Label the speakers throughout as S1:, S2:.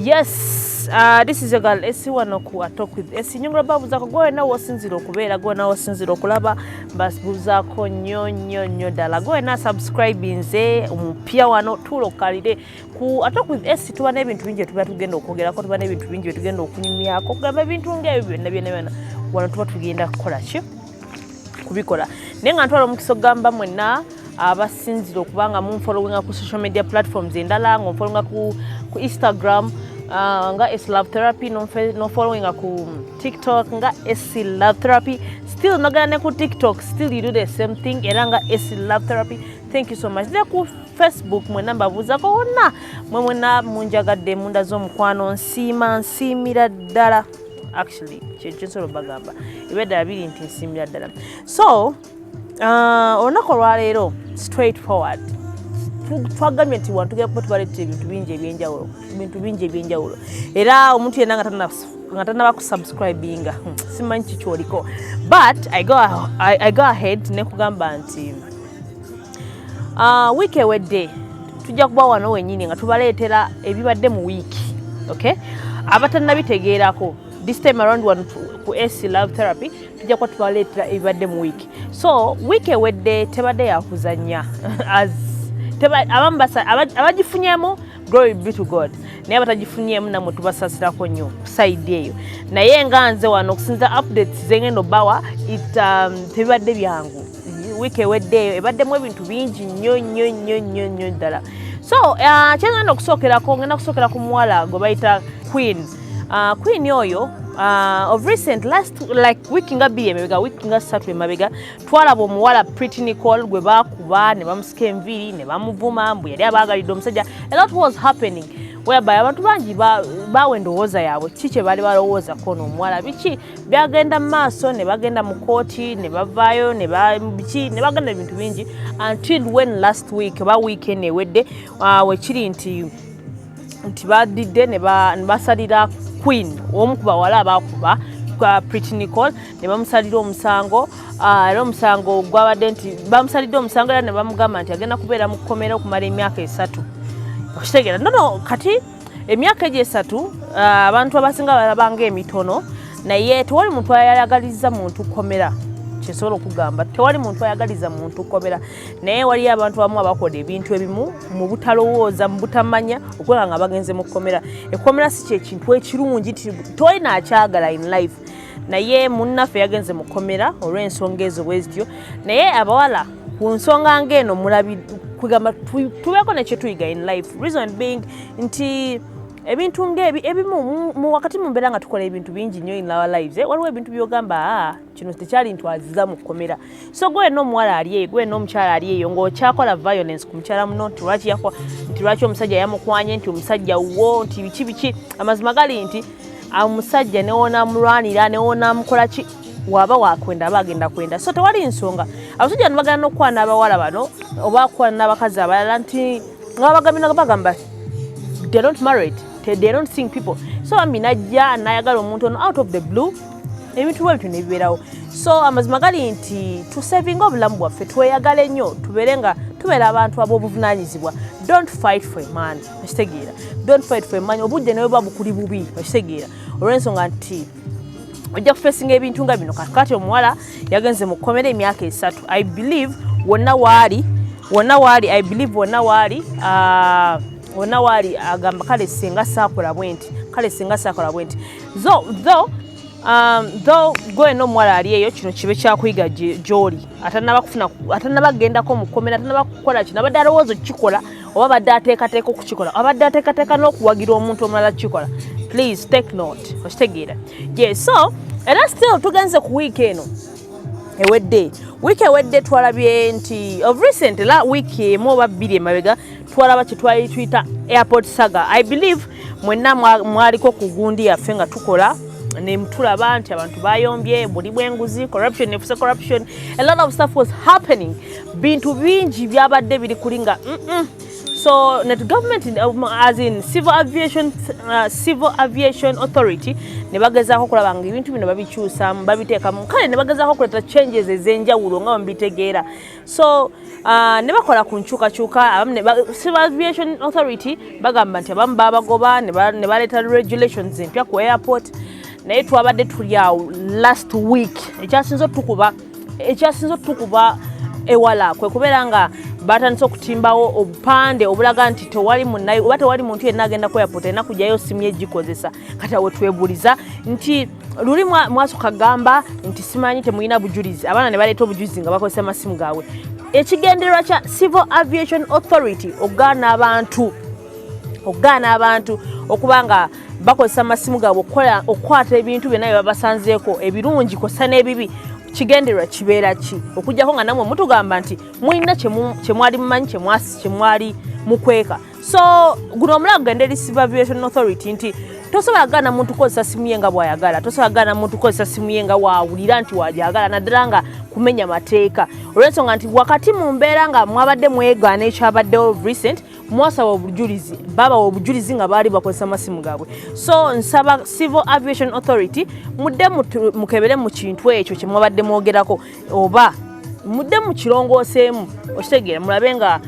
S1: Yes, this is your girl Esi wanoku talk with Esi nyongera babuzako gwe na wasinziro okubeera gwe na wasinziro okulaba basibuzako nnyo ddala gwe na subscribe nze omupya wano tulokalire ku talk with Esi tuba n'ebintu bingi tuba tugenda okwogerako tuba n'ebintu bingi tugenda okunyumyako kugamba ebintu ng'ebyo byonna wano tuba tugenda kukola ki kubikola naye nga ntwala omukisa okugamba mwenna abasinzira okubanga munfollowinga ku social media platforms endala ng'onfollowinga ku Instagram nga S Love Therapy no following ku TikTok nga S Love Therapy still nogana ku TikTok still you do the same thing era nga S Love Therapy. Thank you so much. There ku Facebook mwe namba buzako wonna mwe na munjagadde munda z'omukwano nsimira ddala actually kyensolo bagamba ebedda biri nti nsimira ddala so olunaku olwaleero straightforward twagamye nti wantu tugenda kuba tubaleta ebintu bingi ebyenjawulo era omuntu yenna nga tannaba kusubscribinga simanyi kikyoliko but I go ahead nekugamba nti wiiki ewedde tujja kuba wano wennyini nga tubaleetera ebibadde mu wiiki okay abatannabitegeerako this time around one ku S Love Therapy tujja kuba tubaleetera ebibadde mu wiiki so wiiki ewedde tebadde yakuzannya as abagifunyemu glory be to God naye abatagifunyemu namwe tubasasirako nnyo side eyo naye nga nze wano okusinza updates zengendo bawa tebibadde byangu wiiki ewedde eyo ebaddemu ebintu bingi nnyo ddala so kyengenda okusookerako ngenda kusookera ku muwala gwe bayita Queen oyo of recent like wiki nga bbiri emabega wiki nga ssatu emabega twalaba omuwala Pretty Nicole gwe bakuba ne bamusika enviiri ne bamuvuma mbu yali abaagalidde omusajja a lot was happening whereby abantu bangi bawa endowooza yaabwe kiki kye baali balowoozako n'omuwala biki byagenda mu maaso ne bagenda mu kooti ne bavaayo ne bagenda ebintu bingi until when last week ba weekend ewedde wekiri nti badidde ne basalira Queen omu ku bawala abakuba kwa Pretty Nicole ne bamusalira omusango era omusango gwabadde nti bamusalidde omusango era ne bamugamba nti agenda kubeera mu kkomera okumala emyaka 3 okitegeera no kati emyaka egyo 3 abantu abasinga balabanga emitono naye tewali muntu ayagaliza muntu kkomera kyesobola okugamba tewali muntu ayagaliza muntu kkomera naye wali abantu bamu abakola ebintu ebimu mu butalowooza mu butamanya okwega nga bagenze mu kkomera ekkomera si kyekintu ekirungi tolina akyagala in life naye munnaffe yagenze mu kkomera olw'ensonga ezo bwezityo naye abawala ku nsonga ng'eno mulabi kugamba tubeeko nekyetuyiga in life reason being nti ebintu ng'ebi ebimu wakati mu mbeera nga tukola ebintu bingi nnyo in our lives waliwo ebintu byogamba kino tekyali ntwaziza mu kkomera so gwe n'omuwala ali eyo gwe n'omukyala ali eyo ng'okyakola violence ku mukyala muno nti lwaki omusajja yamukwanye nti omusajja wo nti biki amazima gali nti omusajja newoonamulwanira newoonaamukola ki waba wakwenda aba agenda kwenda so tewali nsonga abasajja ne bagenda n'okukwana abawala bano oba kukwana n'abakazi abalala nti nga babagambye bagamba they don't married they don't sing people so najja nayagala omuntu ono out of the blue ebintu bwebityo nebibeerawo so amazima gali nti tusavinga obulamu bwaffe tweyagale nnyo tubeera abantu ab'obuvunaanyizibwa don't fight for a man okitegeera don't fight for a man obudde nawe buba bukuli bubi okitegeera olw'ensonga nti ojja kufeesinga ebintu nga bino kakati omuwala yagenze mu kkomera emyaka 3 I believe wonna waali I believe wonna waali agamba kale singa saakola bwenti though gwe n'omuwala ali eyo kino kibe kyakuyiga gy'oli atannabagendako mu kkomera atannabakukola kino abadde alowooza okukikola oba badde ateekateeka okukikola abadde ateekateeka n'okuwagira omuntu omulala kukikola please take note okitegeera so era still tugenze ku wiiki eno wiiki ewedde twalabye nti of recent la wiiki emu oba bbiri emabega twalaba kye twali tuyita airport saga I believe mwenna mwaliko ku gundi yaffe nga tukola ne mutulaba nti abantu bayombye buli bw'enguzi corruption efuse corruption a lot of stuff was happening bintu bingi byabadde biri kuli nga So net government as in civil aviation authority ne bagezaako kulaba nga ebintu bino babikyusa babiteekamu kale ne bagezaako kuleta changes ez'enjawulo nga bambitegeera. So ne bakola ku nkyukakyuka civil aviation authority bagamba nti abamu babagoba ne baleeta regulations empya ku airport naye twabadde tuli awo last week ekyasinze otukuba ewala kwe kubeera nga batandise okutimbawo obupande obulaga nti tewali munnayo oba tewali muntu yenna agenda ku airport alina kujjayo simu ye gikozesa kati awo twebuliza nti luli mwasooka gamba nti simanyi temulina bujulizi abaana ne baleeta obujulizi nga bakozesa amasimu gaabwe. Ekigendererwa kya civil aviation authority ogaana abantu okuba nga bakozesa amasimu gaabwe okukwata ebintu byonna bye babasanzeeko ebirungi kosa n'ebibi. Kigendererwa kibeera ki okujjako nga namwe mutugamba nti mulina kyemwali mumanyi kyemwali mukweka. So guno omulala gugenda eri civil aviation authority nti tosobola gaana muntu kukozesa simu ye nga bw'ayagala, tosobola gaana muntu kukozesa simu ye nga waawulira nti wagyagala naddala nga kumenya mateeka. Olw'ensonga nti wakati mu mbeera nga mwabadde mwegaana ekyabaddewo recent mwasaba obujulizi babawa obujulizi nga baali bakozesa amasimu gaabwe. So nsaba civil aviation authority mudde mukebere mu kintu ekyo kye mwabadde mwogerako oba mudde mu kirongooseemu okitegeera mulabe nga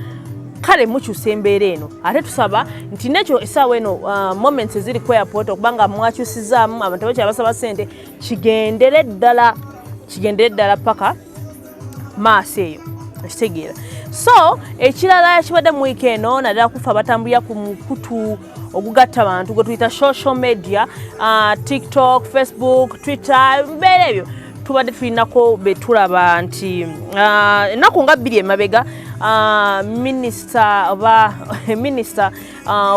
S1: kale mukyusa embeera eno. Ate tusaba nti nekyo essaawa eno moments eziri ku airport okuba nga mwakyusizaamu abantu bakyabasaba ssente kigendere ddala paka maaso eyo okitegeera. So ekirala kibadde mu wiiki eno naddala kufa batambulira ku mukutu ogugatta abantu gwe tuyita social media, TikTok, Facebook, Twitter, mbeera ebyo tubadde tulinako betulaba nti ennaku nga bbiri emabega minister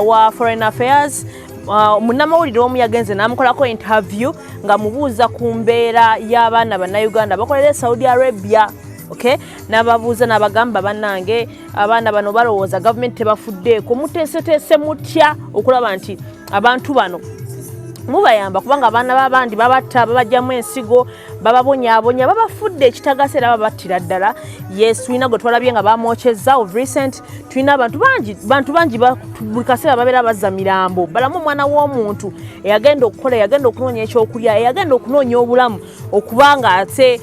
S1: wa foreign affairs munnamawulire omu yagenze n'amukolako interview nga mubuuza ku mbeera y'abaana bannayuganda bakolera Saudi Arabia. Okay, nababuuza nabagamba bannange abaana bano balowooza gavumenti tebafuddeeko muteeseteese mutya okulaba nti abantu bano mubayamba kubanga abaana b'abandi babatta babajjamu ensigo bababonyaabonya babafudde ekitagasa era babattira ddala. Yes, tulina gwe twalabye nga bamwokyezza of recent. Tulina bantu bangi buli kaseera babeera bazza mirambo balamu omwana w'omuntu eyagenda okukola eyagenda okunoonya ekyokulya eyagenda okunoonya obulamu okubanga ate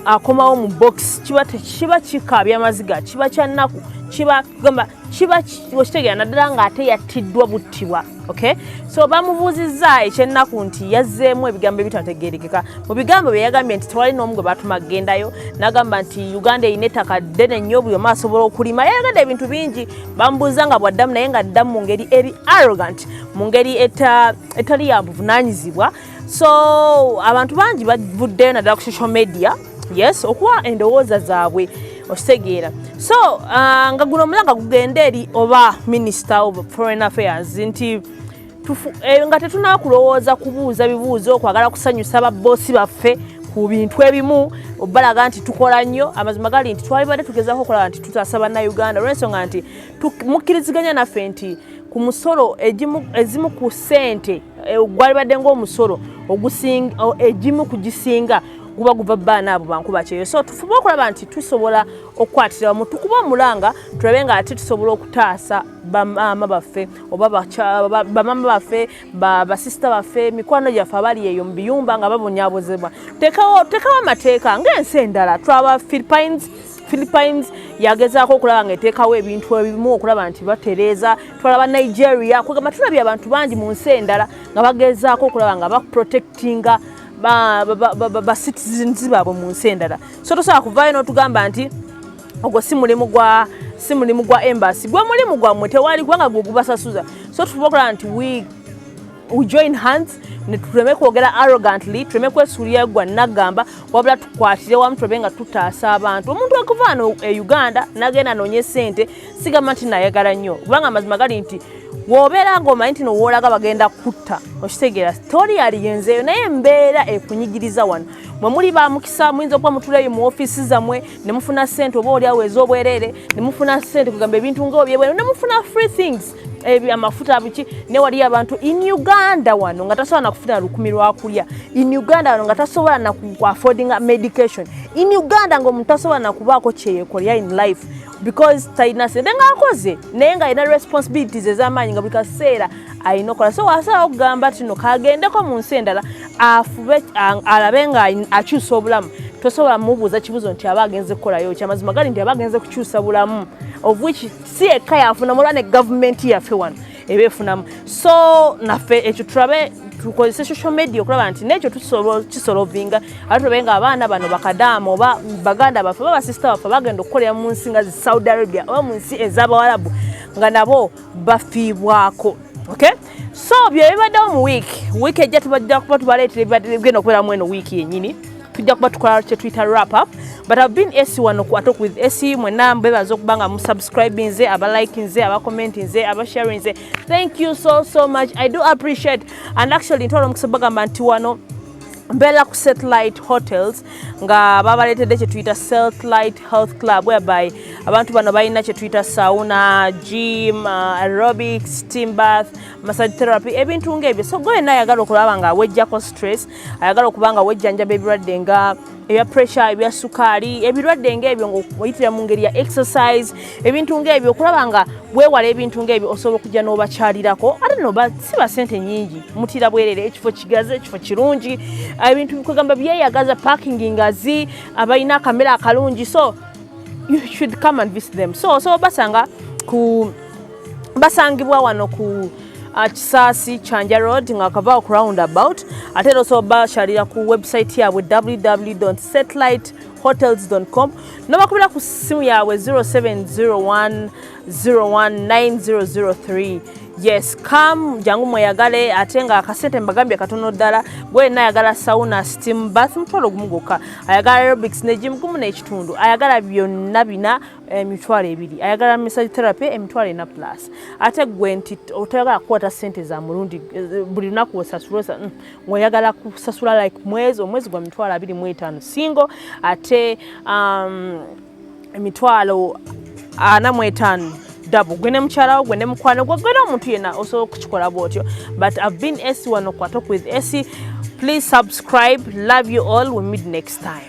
S1: akomawo mu box kiba kikaabya amaziga kiba kyannaku kiba okitegeera naddala nga ate yattiddwa buttibwa. Okay, so bamubuuzizza ekyennaku nti yazzeemu ebigambo ebitategeerekeka. Mu bigambo bye yagambye nti tewali n'omu gwe baatuma agendayo n'agamba nti Uganda erina ettaka ddene nnyo buli omu asobola okulima. Yayagenda ebintu bingi bamubuuza nga bw'addamu naye nga addamu mu ngeri eri arrogant mu ngeri etali ya buvunaanyizibwa. So abantu bangi bavuddeyo naddala ku social media yes okuwa endowooza zaabwe okitegeera. So nga guno omulanga gugenda eri oba Minister of Foreign Affairs nti nga tetunaba kulowooza kubuuza bibuuzo okwagala kusanyusa babboosi baffe ku bintu ebimu obalaga nti tukola nnyo. Amazima gali nti twalibadde tugezaako okulaba nti tutaasa bannayuganda olw'ensonga nti mukkiriziganya naffe nti ku musolo ezimu ku ssente gwalibadde ng'omusolo egimu kugisinga guba guva baana abo bankuba kyeyo. So tufube okulaba nti tusobola okukwatira wamu tukuba omulanga tulabe nga ate tusobola okutaasa bamaama baffe oba bamaama baffe basisita baffe mikwano gyaffe abali eyo mu biyumba nga babonyaabozebwa. Tekawo amateeka ng'ensi endala twaba Philippines yagezaako okulaba nga eteekawo ebintu ebimu okulaba nti batereeza. Twalaba Nigeria kugamba tulabye abantu bangi mu nsi endala nga bagezaako okulaba nga baprotectinga ba citizens baabwe mu nsi endala. So tosobola kuvaayo n'otugamba nti ogwo si mulimu gwa embassy gwe mulimu gwammwe tewali kubanga gwe gubasasuza. So tufuba okulaba nti we join hands ne tuleme kwogera arrogantly tuleme kwesuulira gwa nagamba wabula tukwatire wamu tulabe nga tutaasa abantu. Omuntu okuvaano e Uganda nagenda noonye ssente sigamba nti nayagala nnyo kubanga amazima gali nti wobeera ng'omanyi nti nowoolaga bagenda kutta okitegeera sitooli yaliyenzeeyo naye embeera ekunyigiriza wano mwe muli bamukisa muyinza okuba mutuleyo mu ofiisi zammwe ne mufuna ssente oba oli awo ez'obwereere ne mufuna ssente kugamba ebintu ng'obyebwenu ne mufuna free things amafuta biki ne wali abantu in Uganda wano nga tasobola na kufuna lukumi lwakulya in Uganda wano nga tasobola na affording medication in Uganda ngo mutasobola na kubaako kyeyekolya in life because taina sente ng'akoze naye nga ina responsibilities ez'amaanyi nga buli kaseera ayina okola so wasala okugamba tino kagendeko mu nsi endala afube alabe nga akyusa obulamu tosobola mubuuza kibuzo nti aba agenze kukolayo kyamazima gali nti aba agenze kukyusa bulamu of which si ekka yafuna mulwa ne government yaffe wano eba efunamu so naffe ekyo tulabe tukozesa social media okulaba nti nekyo kisolovinga ate tulabe nga abaana bano bakadaama oba baganda baffe oba basisita baffe bagenda okukolera mu nsi nga zi Saudi Arabia oba mu nsi ez'Abawarabu nga nabo bafiibwako. Okay? So bye bibaddewo mu week ejja tubajja kuba tubaleetera ebibadde bigenda okubeeramu eno wiiki yennyini tujja kuba tukola kye tuyita wrap up but I've been AC wano ku Talk with AC mwena mbebaza okubanga mu subscribing nze aba liking nze aba commenting nze aba sharing nze thank you so much I do appreciate and actually ntwala mukisabagamba nti wano Bella ku Satellite Hotels nga babaleetedde kye tuyita Satellite Health Club whereby abantu bano balina kye tuyita sauna, gym, aerobics, steam bath, massage therapy ebintu ng'ebyo so gwe naye ayagala okulaba nga wejjako stress ayagala okuba nga wejjanjaba ebirwadde nga ebya pressure ebya sukaali ebirwadde ng'ebyo ng'oyitira mu ngeri ya exercise ebintu ng'ebyo okulaba nga weewala ebintu ng'ebyo osobola okujja n'obakyalirako ate noba si ba ssente nnyingi mutira bwerere ekifo kigazi ekifo kirungi ebintu bikugamba byeyagaza parking ngazi abalina akamera akalungi so you should come and visit them so basangibwa wano ku Kisaasi Chanja Road nga kava ku roundabout ate also bashalira ku website yaabwe www.satellitehotels.com nobakubira ku simu yaabwe 0701019003 yes come jangu mweyagale ate nga akasente mbagambye katono ddala gwe nayagala sauna steam bath mutwalo gumugoka ayagala aerobics ne gym gumu n'ekitundu ayagala byonna bina emitwalo ebiri ayagala massage therapy emitwalo ena plus ate gwe nti otayagala kukwata sente za mulundi buli lunaku osasula mweyagala kusasula like omwezi gwa mitwalo 25 single ate emitwalo 45 double gwene mchala gwene mukwano gwene omuntu yena osobola okukikola bwotyo but I've been AC wano ku Talk with AC please subscribe love you all we meet next time.